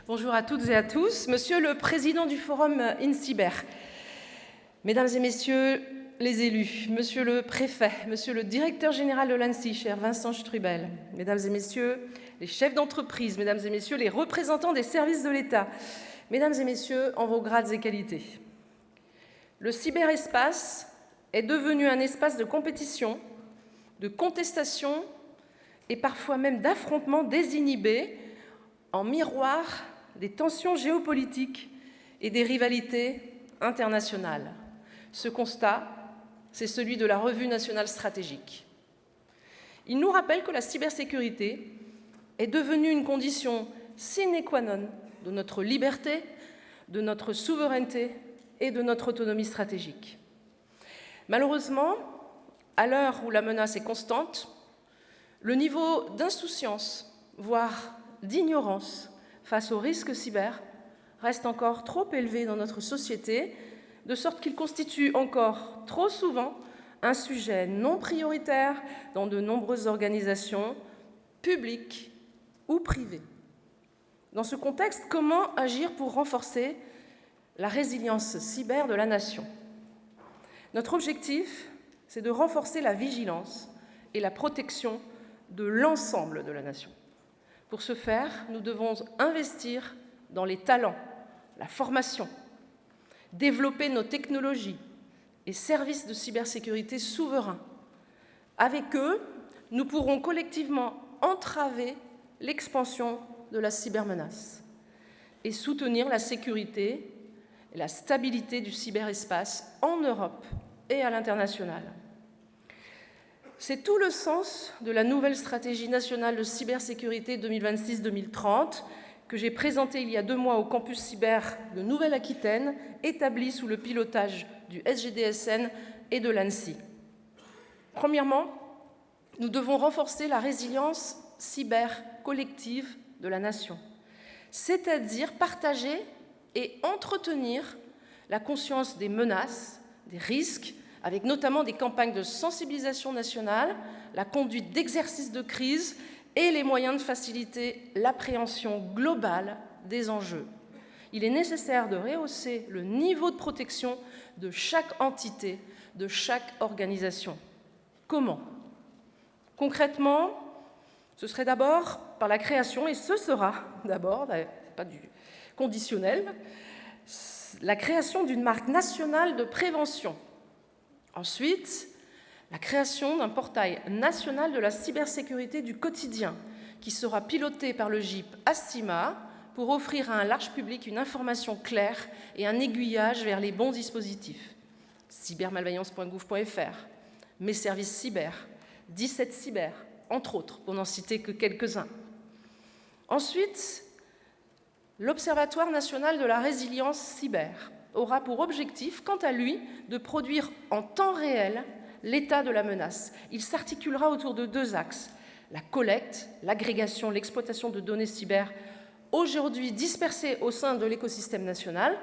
Bonjour à toutes et à tous. Monsieur le Président du Forum InCyber, Mesdames et Messieurs les élus, Monsieur le Préfet, Monsieur le Directeur général de l'ANSSI, cher Vincent Strubel, Mesdames et Messieurs les chefs d'entreprise, Mesdames et Messieurs les représentants des services de l'État, Mesdames et Messieurs en vos grades et qualités. Le cyberespace est devenu un espace de compétition, de contestation et parfois même d'affrontement désinhibé en miroir des tensions géopolitiques et des rivalités internationales. Ce constat, c'est celui de la Revue nationale stratégique. Il nous rappelle que la cybersécurité est devenue une condition sine qua non de notre liberté, de notre souveraineté et de notre autonomie stratégique. Malheureusement, à l'heure où la menace est constante, le niveau d'insouciance, voire d'ignorance face aux risques cyber reste encore trop élevé dans notre société, de sorte qu'il constitue encore trop souvent un sujet non prioritaire dans de nombreuses organisations, publiques ou privées. Dans ce contexte, comment agir pour renforcer la résilience cyber de la nation? Notre objectif, c'est de renforcer la vigilance et la protection de l'ensemble de la nation. Pour ce faire, nous devons investir dans les talents, la formation, développer nos technologies et services de cybersécurité souverains. Avec eux, nous pourrons collectivement entraver l'expansion de la cybermenace et soutenir la sécurité et la stabilité du cyberespace en Europe et à l'international. C'est tout le sens de la nouvelle stratégie nationale de cybersécurité 2026-2030 que j'ai présentée il y a 2 mois au campus cyber de Nouvelle-Aquitaine, établie sous le pilotage du SGDSN et de l'ANSSI. Premièrement, nous devons renforcer la résilience cyber collective de la nation, c'est-à-dire partager et entretenir la conscience des menaces, des risques, avec notamment des campagnes de sensibilisation nationale, la conduite d'exercices de crise et les moyens de faciliter l'appréhension globale des enjeux. Il est nécessaire de rehausser le niveau de protection de chaque entité, de chaque organisation. Comment? Concrètement, ce serait d'abord par la création, et ce sera d'abord, pas du conditionnel, la création d'une marque nationale de prévention. Ensuite, la création d'un portail national de la cybersécurité du quotidien qui sera piloté par le GIP ASTIMA pour offrir à un large public une information claire et un aiguillage vers les bons dispositifs. cybermalveillance.gouv.fr, Mes services cyber, 17 cyber, entre autres, pour n'en citer que quelques-uns. Ensuite, l'Observatoire national de la résilience cyber aura pour objectif, quant à lui, de produire en temps réel l'état de la menace. Il s'articulera autour de 2 axes, la collecte, l'agrégation, l'exploitation de données cyber aujourd'hui dispersées au sein de l'écosystème national,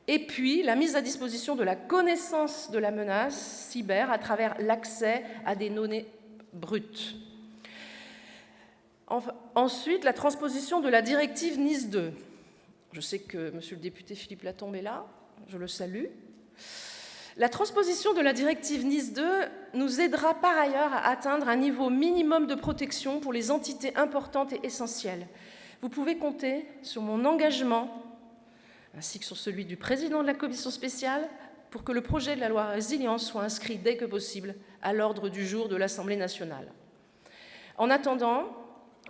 et puis la mise à disposition de la connaissance de la menace cyber à travers l'accès à des données brutes. Ensuite, la transposition de la directive NIS 2. Je sais que monsieur le député Philippe Latombe est là, je le salue. La transposition de la directive NIS 2 nous aidera par ailleurs à atteindre un niveau minimum de protection pour les entités importantes et essentielles. Vous pouvez compter sur mon engagement, ainsi que sur celui du président de la commission spéciale, pour que le projet de la loi Résilience soit inscrit dès que possible à l'ordre du jour de l'Assemblée nationale. En attendant,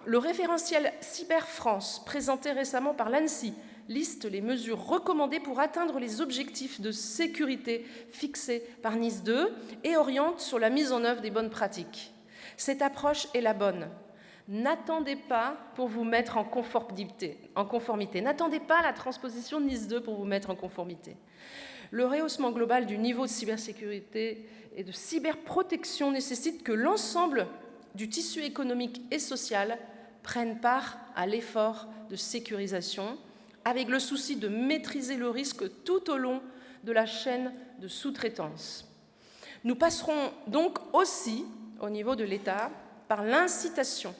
le référentiel Cyber France, présenté récemment par l'ANSSI, liste les mesures recommandées pour atteindre les objectifs de sécurité fixés par NIS 2 et oriente sur la mise en œuvre des bonnes pratiques. Cette approche est la bonne. N'attendez pas pour vous mettre en conformité. N'attendez pas la transposition de NIS 2 pour vous mettre en conformité. Le rehaussement global du niveau de cybersécurité et de cyberprotection nécessite que l'ensemble du tissu économique et social prenne part à l'effort de sécurisation, avec le souci de maîtriser le risque tout au long de la chaîne de sous-traitance. Nous passerons donc aussi, au niveau de l'État, par l'incitation,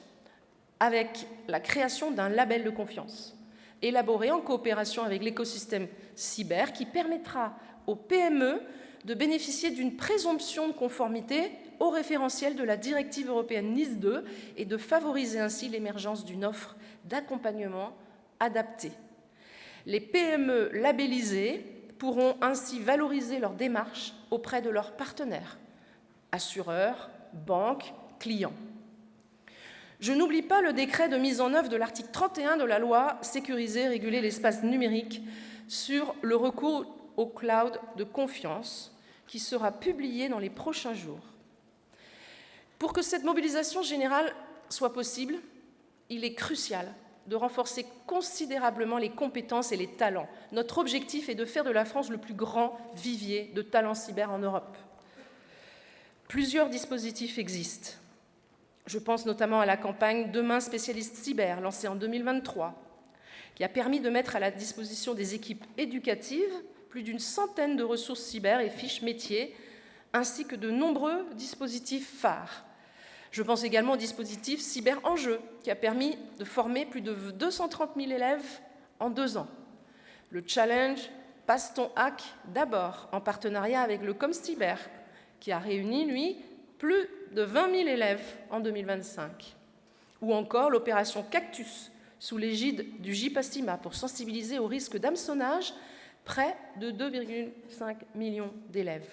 avec la création d'un label de confiance. élaboré en coopération avec l'écosystème cyber, qui permettra aux PME de bénéficier d'une présomption de conformité au référentiel de la directive européenne NIS 2 et de favoriser ainsi l'émergence d'une offre d'accompagnement adaptée. Les PME labellisées pourront ainsi valoriser leur démarche auprès de leurs partenaires, assureurs, banques, clients. Je n'oublie pas le décret de mise en œuvre de l'article 31 de la loi Sécuriser et réguler l'espace numérique sur le recours au cloud de confiance, qui sera publié dans les prochains jours. Pour que cette mobilisation générale soit possible, il est crucial de renforcer considérablement les compétences et les talents. Notre objectif est de faire de la France le plus grand vivier de talents cyber en Europe. Plusieurs dispositifs existent. Je pense notamment à la campagne Demain spécialiste cyber, lancée en 2023, qui a permis de mettre à la disposition des équipes éducatives plus d'une centaine de ressources cyber et fiches métiers, ainsi que de nombreux dispositifs phares. Je pense également au dispositif Cyber Enjeu, qui a permis de former plus de 230 000 élèves en 2 ans. Le challenge Passe ton hack d'abord, en partenariat avec le ComCyber, qui a réuni, lui, plus de 20 000 élèves en 2025. Ou encore l'opération Cactus, sous l'égide du JPACIMA, pour sensibiliser au risque d'hameçonnage près de 2,5 millions d'élèves.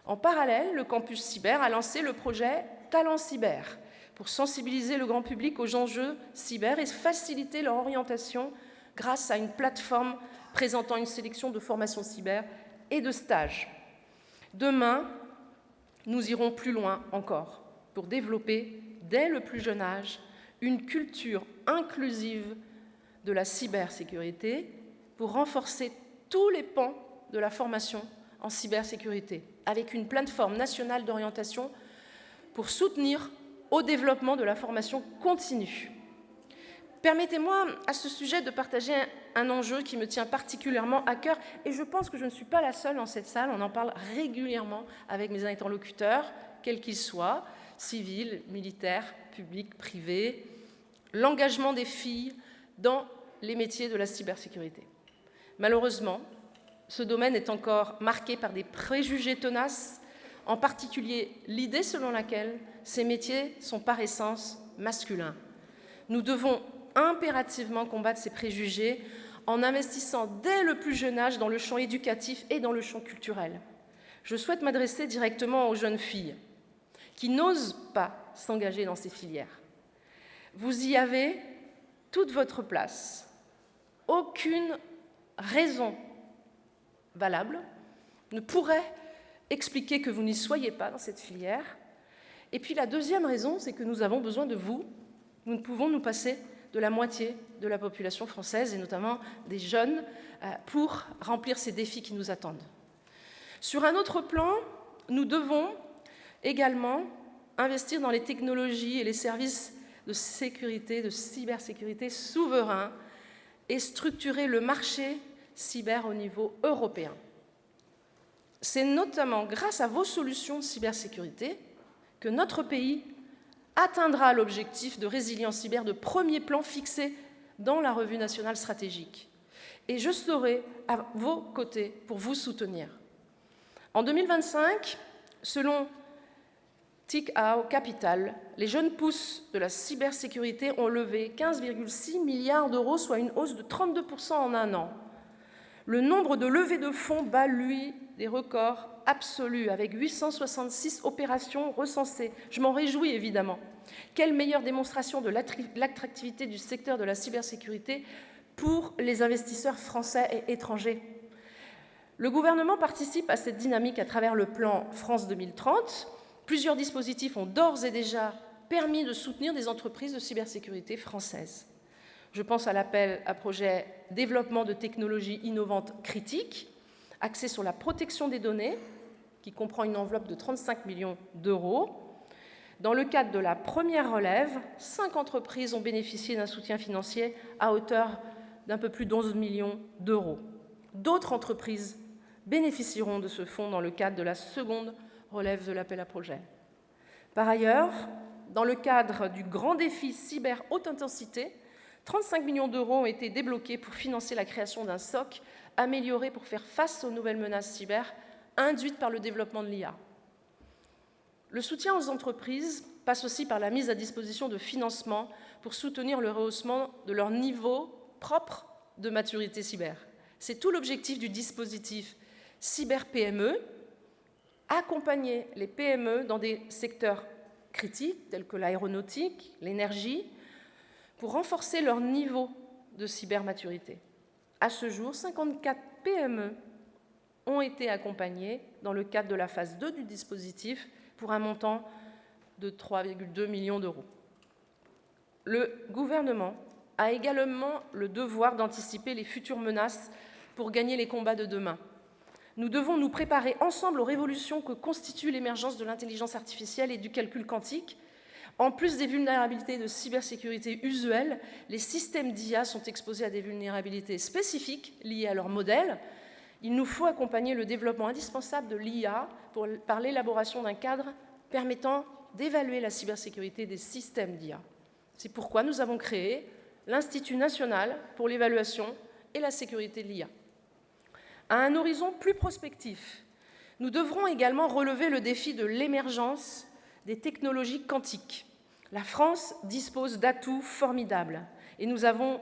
En parallèle, le campus cyber a lancé le projet Talent Cyber pour sensibiliser le grand public aux enjeux cyber et faciliter leur orientation grâce à une plateforme présentant une sélection de formations cyber et de stages. Demain, nous irons plus loin encore pour développer, dès le plus jeune âge, une culture inclusive de la cybersécurité pour renforcer tous les pans de la formation en cybersécurité, avec une plateforme nationale d'orientation pour soutenir au développement de la formation continue. Permettez-moi à ce sujet de partager un enjeu qui me tient particulièrement à cœur, et je pense que je ne suis pas la seule dans cette salle, on en parle régulièrement avec mes interlocuteurs, quels qu'ils soient, civils, militaires, publics, privés, l'engagement des filles dans les métiers de la cybersécurité. Malheureusement, ce domaine est encore marqué par des préjugés tenaces, en particulier l'idée selon laquelle ces métiers sont par essence masculins. Nous devons impérativement combattre ces préjugés en investissant dès le plus jeune âge dans le champ éducatif et dans le champ culturel. Je souhaite m'adresser directement aux jeunes filles qui n'osent pas s'engager dans ces filières. Vous y avez toute votre place. Aucune raison valable ne pourrait expliquer que vous n'y soyez pas dans cette filière. Et puis la deuxième raison, c'est que nous avons besoin de vous. Nous ne pouvons nous passer de la moitié de la population française, et notamment des jeunes, pour remplir ces défis qui nous attendent. Sur un autre plan, nous devons également investir dans les technologies et les services de sécurité, de cybersécurité souverains et structurer le marché cyber au niveau européen. C'est notamment grâce à vos solutions de cybersécurité que notre pays atteindra l'objectif de résilience cyber de premier plan fixé dans la revue nationale stratégique. Et je serai à vos côtés pour vous soutenir. En 2025, selon Tikehau Capital, les jeunes pousses de la cybersécurité ont levé 15,6 milliards d'euros, soit une hausse de 32% en un an. Le nombre de levées de fonds bat, lui, des records absolus, avec 866 opérations recensées. Je m'en réjouis, évidemment. Quelle meilleure démonstration de l'attractivité du secteur de la cybersécurité pour les investisseurs français et étrangers. Le gouvernement participe à cette dynamique à travers le plan France 2030. Plusieurs dispositifs ont d'ores et déjà permis de soutenir des entreprises de cybersécurité françaises. Je pense à l'appel à projet développement de technologies innovantes critiques, axé sur la protection des données, qui comprend une enveloppe de 35 millions d'euros. Dans le cadre de la première relève, 5 entreprises ont bénéficié d'un soutien financier à hauteur d'un peu plus d'11 millions d'euros. D'autres entreprises bénéficieront de ce fonds dans le cadre de la seconde relève de l'appel à projet. Par ailleurs, dans le cadre du grand défi cyber haute intensité, 35 millions d'euros ont été débloqués pour financer la création d'un SOC amélioré pour faire face aux nouvelles menaces cyber induites par le développement de l'IA. Le soutien aux entreprises passe aussi par la mise à disposition de financements pour soutenir le rehaussement de leur niveau propre de maturité cyber. C'est tout l'objectif du dispositif Cyber PME, accompagner les PME dans des secteurs critiques tels que l'aéronautique, l'énergie, pour renforcer leur niveau de cybermaturité. À ce jour, 54 PME ont été accompagnées dans le cadre de la phase 2 du dispositif pour un montant de 3,2 millions d'euros. Le gouvernement a également le devoir d'anticiper les futures menaces pour gagner les combats de demain. Nous devons nous préparer ensemble aux révolutions que constitue l'émergence de l'intelligence artificielle et du calcul quantique. En plus des vulnérabilités de cybersécurité usuelles, les systèmes d'IA sont exposés à des vulnérabilités spécifiques liées à leur modèle. Il nous faut accompagner le développement indispensable de l'IA par l'élaboration d'un cadre permettant d'évaluer la cybersécurité des systèmes d'IA. C'est pourquoi nous avons créé l'Institut national pour l'évaluation et la sécurité de l'IA. À un horizon plus prospectif, nous devrons également relever le défi de l'émergence des technologies quantiques. La France dispose d'atouts formidables et nous n'avons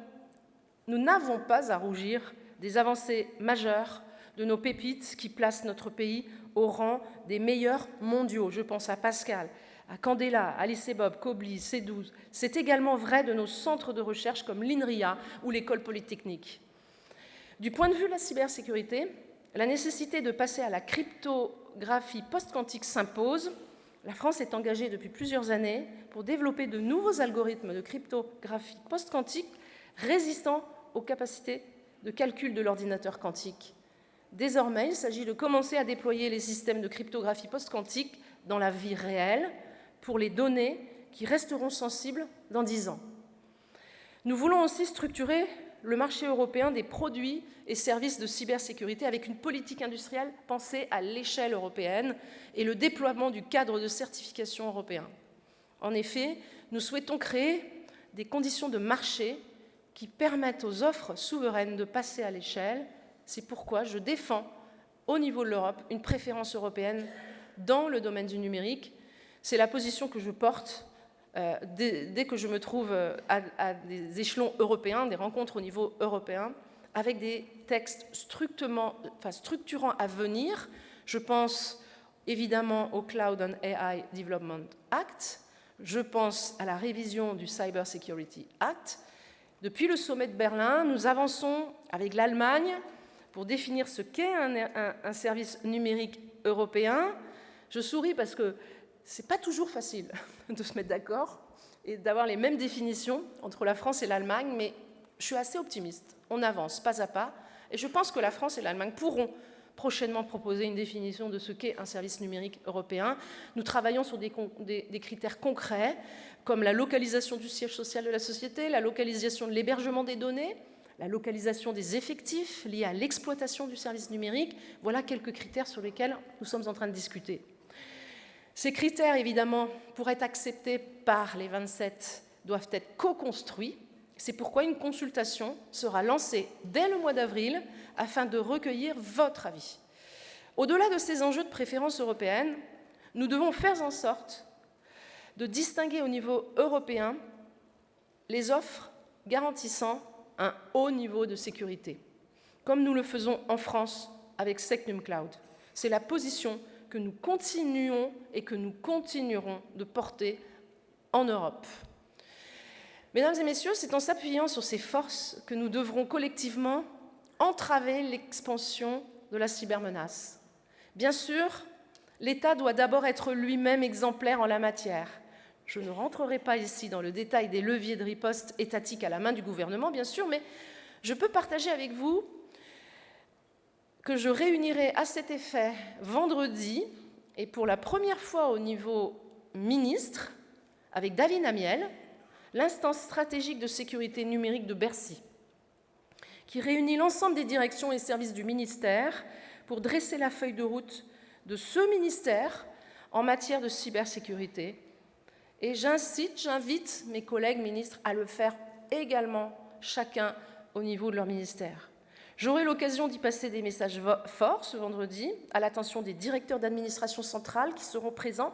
pas à rougir des avancées majeures de nos pépites qui placent notre pays au rang des meilleurs mondiaux. Je pense à Pascal, à Candela, Alice et Bob, Cobly, C12. C'est également vrai de nos centres de recherche comme l'INRIA ou l'École polytechnique. Du point de vue de la cybersécurité, la nécessité de passer à la cryptographie post-quantique s'impose. La France est engagée depuis plusieurs années pour développer de nouveaux algorithmes de cryptographie post-quantique résistants aux capacités de calcul de l'ordinateur quantique. Désormais, il s'agit de commencer à déployer les systèmes de cryptographie post-quantique dans la vie réelle pour les données qui resteront sensibles dans 10 ans. Nous voulons aussi structurer le marché européen des produits et services de cybersécurité avec une politique industrielle pensée à l'échelle européenne et le déploiement du cadre de certification européen. En effet, nous souhaitons créer des conditions de marché qui permettent aux offres souveraines de passer à l'échelle. C'est pourquoi je défends, au niveau de l'Europe, une préférence européenne dans le domaine du numérique. C'est la position que je porte dès que je me trouve à des échelons européens, des rencontres au niveau européen, avec des textes structurants à venir. Je pense évidemment au Cloud and AI Development Act, je pense à la révision du Cyber Security Act. Depuis le sommet de Berlin, nous avançons avec l'Allemagne pour définir ce qu'est un service numérique européen. Je souris parce que ce n'est pas toujours facile de se mettre d'accord et d'avoir les mêmes définitions entre la France et l'Allemagne, mais je suis assez optimiste. On avance pas à pas, et je pense que la France et l'Allemagne pourront prochainement proposer une définition de ce qu'est un service numérique européen. Nous travaillons sur des critères concrets, comme la localisation du siège social de la société, la localisation de l'hébergement des données, la localisation des effectifs liés à l'exploitation du service numérique. Voilà quelques critères sur lesquels nous sommes en train de discuter. Ces critères, évidemment, pour être acceptés par les 27, doivent être co-construits. C'est pourquoi une consultation sera lancée dès le mois d'avril afin de recueillir votre avis. Au-delà de ces enjeux de préférence européenne, nous devons faire en sorte de distinguer au niveau européen les offres garantissant un haut niveau de sécurité, comme nous le faisons en France avec SecNumCloud. C'est la position que nous continuons et que nous continuerons de porter en Europe. Mesdames et messieurs, c'est en s'appuyant sur ces forces que nous devrons collectivement entraver l'expansion de la cybermenace. Bien sûr, l'État doit d'abord être lui-même exemplaire en la matière. Je ne rentrerai pas ici dans le détail des leviers de riposte étatique à la main du gouvernement, bien sûr, mais je peux partager avec vous que je réunirai à cet effet vendredi, et pour la première fois au niveau ministre, avec David Amiel, l'instance stratégique de sécurité numérique de Bercy, qui réunit l'ensemble des directions et services du ministère pour dresser la feuille de route de ce ministère en matière de cybersécurité. Et j'invite mes collègues ministres à le faire également chacun au niveau de leur ministère. J'aurai l'occasion d'y passer des messages forts ce vendredi à l'attention des directeurs d'administration centrale qui seront présents,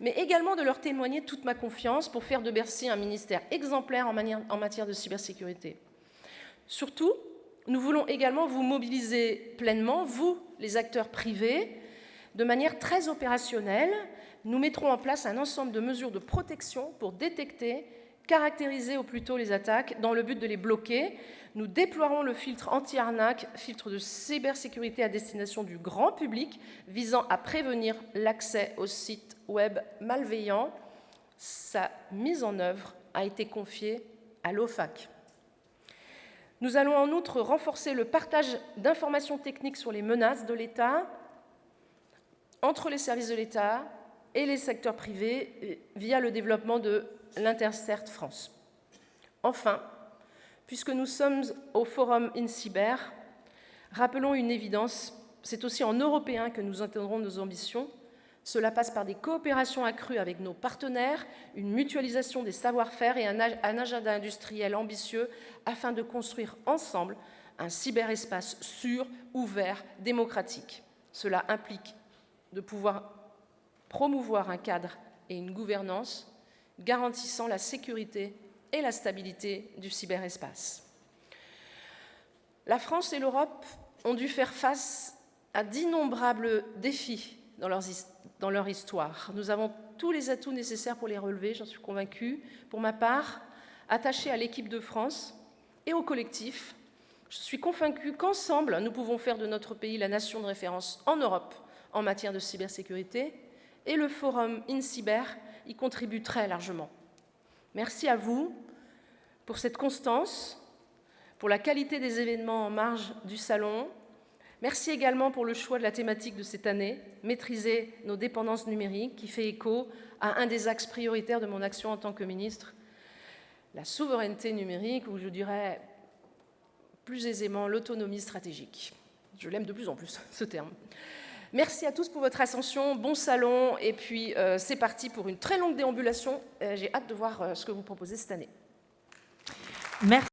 mais également de leur témoigner toute ma confiance pour faire de Bercy un ministère exemplaire en matière de cybersécurité. Surtout, nous voulons également vous mobiliser pleinement, vous, les acteurs privés, de manière très opérationnelle. Nous mettrons en place un ensemble de mesures de protection pour détecter, caractériser au plus tôt les attaques dans le but de les bloquer. Nous déploierons le filtre anti-arnaque, filtre de cybersécurité à destination du grand public, visant à prévenir l'accès aux sites web malveillants. Sa mise en œuvre a été confiée à l'OFAC. Nous allons en outre renforcer le partage d'informations techniques sur les menaces de l'État entre les services de l'État et les secteurs privés via le développement de l'Intercert France. Enfin, puisque nous sommes au Forum InCyber, rappelons une évidence, c'est aussi en européen que nous atteindrons nos ambitions. Cela passe par des coopérations accrues avec nos partenaires, une mutualisation des savoir-faire et un agenda industriel ambitieux afin de construire ensemble un cyberespace sûr, ouvert, démocratique. Cela implique de pouvoir promouvoir un cadre et une gouvernance garantissant la sécurité et la stabilité du cyberespace. La France et l'Europe ont dû faire face à d'innombrables défis dans leur histoire. Nous avons tous les atouts nécessaires pour les relever, j'en suis convaincue. Pour ma part, attachée à l'équipe de France et au collectif, je suis convaincue qu'ensemble, nous pouvons faire de notre pays la nation de référence en Europe en matière de cybersécurité, et le Forum InCyber y contribue très largement. Merci à vous pour cette constance, pour la qualité des événements en marge du salon. Merci également pour le choix de la thématique de cette année, maîtriser nos dépendances numériques, qui fait écho à un des axes prioritaires de mon action en tant que ministre, la souveraineté numérique, ou je dirais plus aisément l'autonomie stratégique. Je l'aime de plus en plus, ce terme. Merci à tous pour votre attention, bon salon, et puis c'est parti pour une très longue déambulation. J'ai hâte de voir ce que vous proposez cette année. Merci.